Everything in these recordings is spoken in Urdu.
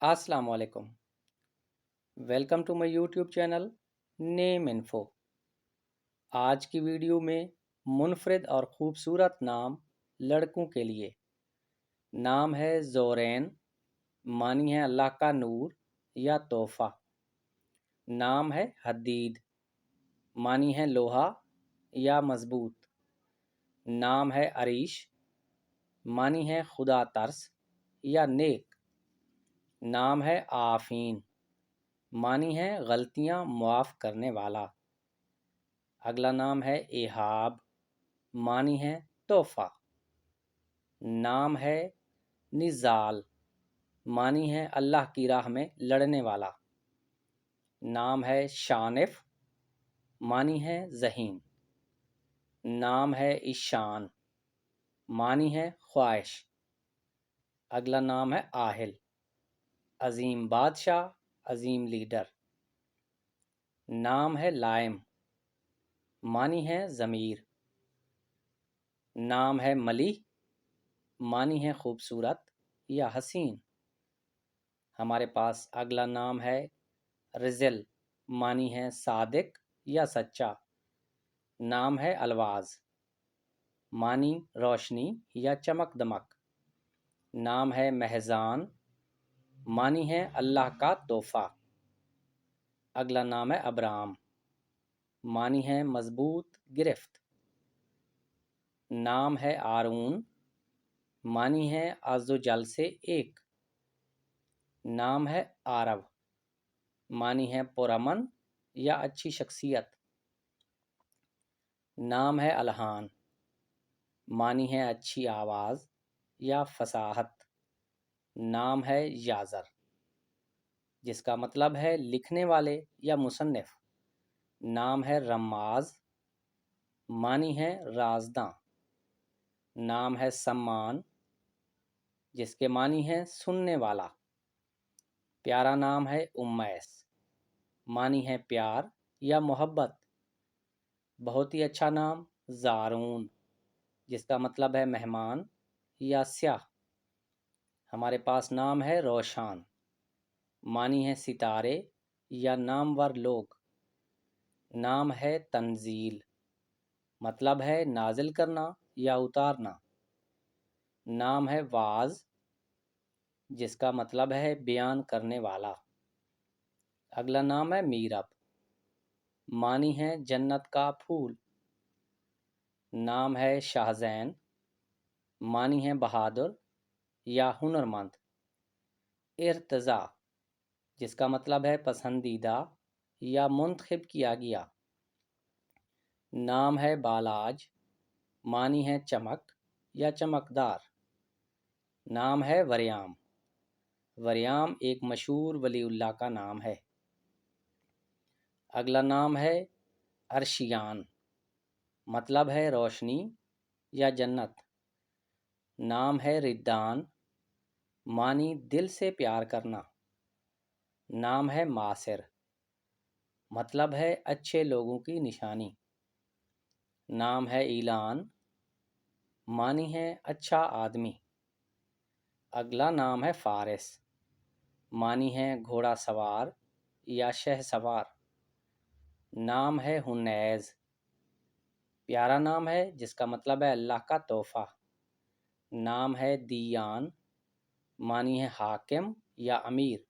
السلام علیکم، welcome to my YouTube channel name info. آج کی ویڈیو میں منفرد اور خوبصورت نام لڑکوں کے لیے۔ نام ہے زورین، معنی ہے اللہ کا نور یا تحفہ۔ نام ہے حدید، معنی ہے لوہا یا مضبوط۔ نام ہے عریش، معنی ہے خدا ترس یا نیک۔ نام ہے آفین، معنی ہے غلطیاں معاف کرنے والا۔ اگلا نام ہے ایہاب، معنی ہے تحفہ۔ نام ہے نزال، معنی ہے اللہ کی راہ میں لڑنے والا۔ نام ہے شانف، معنی ہے ذہین۔ نام ہے ایشان، معنی ہے خواہش۔ اگلا نام ہے آہل، عظیم بادشاہ، عظیم لیڈر۔ نام ہے لائم، معنی ہے ضمیر۔ نام ہے ملیح، معنی ہے خوبصورت یا حسین۔ ہمارے پاس اگلا نام ہے رزل، معنی ہے صادق یا سچا۔ نام ہے الواز، معنی روشنی یا چمک دمک۔ نام ہے مہزان، معنی ہے اللہ کا تحفہ۔ اگلا نام ہے ابرام، معنی ہے مضبوط گرفت۔ نام ہے آرون، معنی ہے عز و جل سے ایک۔ نام ہے آرو، معنی ہے پرامن یا اچھی شخصیت۔ نام ہے الہان، معنی ہے اچھی آواز یا فصاحت۔ نام ہے یازر، جس کا مطلب ہے لکھنے والے یا مصنف۔ نام ہے رماز، معنی ہے رازداں۔ نام ہے سمان، جس کے معنی ہے سننے والا۔ پیارا نام ہے امیس، معنی ہے پیار یا محبت۔ بہت ہی اچھا نام زارون، جس کا مطلب ہے مہمان یا سیاح۔ ہمارے پاس نام ہے روشان، معنی ہے ستارے یا نامور لوگ۔ نام ہے تنزیل، مطلب ہے نازل کرنا یا اتارنا۔ نام ہے واعظ، جس کا مطلب ہے بیان کرنے والا۔ اگلا نام ہے میرب، معنی ہے جنت کا پھول۔ نام ہے شاہزین، معنی ہے بہادر یا ہنرمند۔ ارتضیٰ، جس کا مطلب ہے پسندیدہ یا منتخب کیا گیا۔ نام ہے بالاج، معنی ہے چمک یا چمکدار۔ نام ہے وریام، وریام ایک مشہور ولی اللہ کا نام ہے۔ اگلا نام ہے ارشیان، مطلب ہے روشنی یا جنت۔ نام ہے ردان، معنی دل سے پیار کرنا۔ نام ہے معاصر، مطلب ہے اچھے لوگوں کی نشانی۔ نام ہے اعلان، معنی ہے اچھا آدمی۔ اگلا نام ہے فارس، معنی ہے گھوڑا سوار یا شہ سوار۔ نام ہے ہنیز، پیارا نام ہے جس کا مطلب ہے اللہ کا تحفہ۔ نام ہے دیان، معنی ہے حاکم یا امیر۔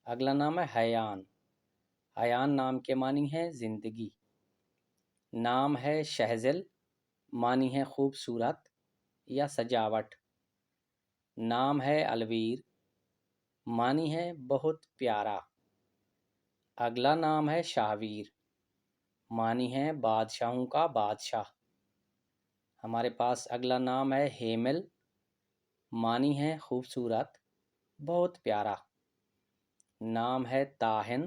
اگلا نام ہے حیان، حیان نام کے معنی ہے زندگی۔ نام ہے شہزل، معنی ہے خوبصورت یا سجاوٹ۔ نام ہے الویر، معنی ہے بہت پیارا۔ اگلا نام ہے شاہویر، معنی ہے بادشاہوں کا بادشاہ۔ ہمارے پاس اگلا نام ہے ہیمل، معنی ہے خوبصورت، بہت پیارا۔ نام ہے تاہن،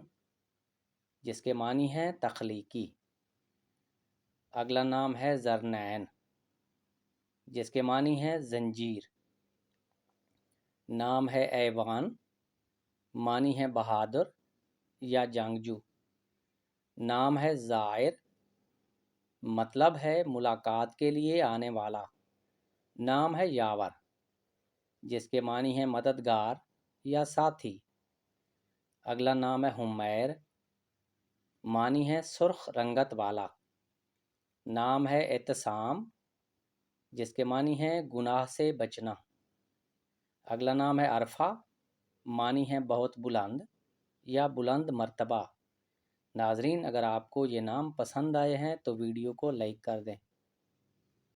جس کے معنی ہے تخلیقی۔ اگلا نام ہے زرنین، جس کے معنی ہے زنجیر۔ نام ہے ایوان، معنی ہے بہادر یا جنگجو۔ نام ہے زائر، مطلب ہے ملاقات کے لیے آنے والا۔ نام ہے یاور، جس کے معنی ہے مددگار یا ساتھی۔ اگلا نام ہے حمیر، معنی ہے سرخ رنگت والا۔ نام ہے اعتصام، جس کے معنی ہے گناہ سے بچنا۔ اگلا نام ہے عرفہ، معنی ہے بہت بلند یا بلند مرتبہ۔ ناظرین، اگر آپ کو یہ نام پسند آئے ہیں تو ویڈیو کو لائک کر دیں۔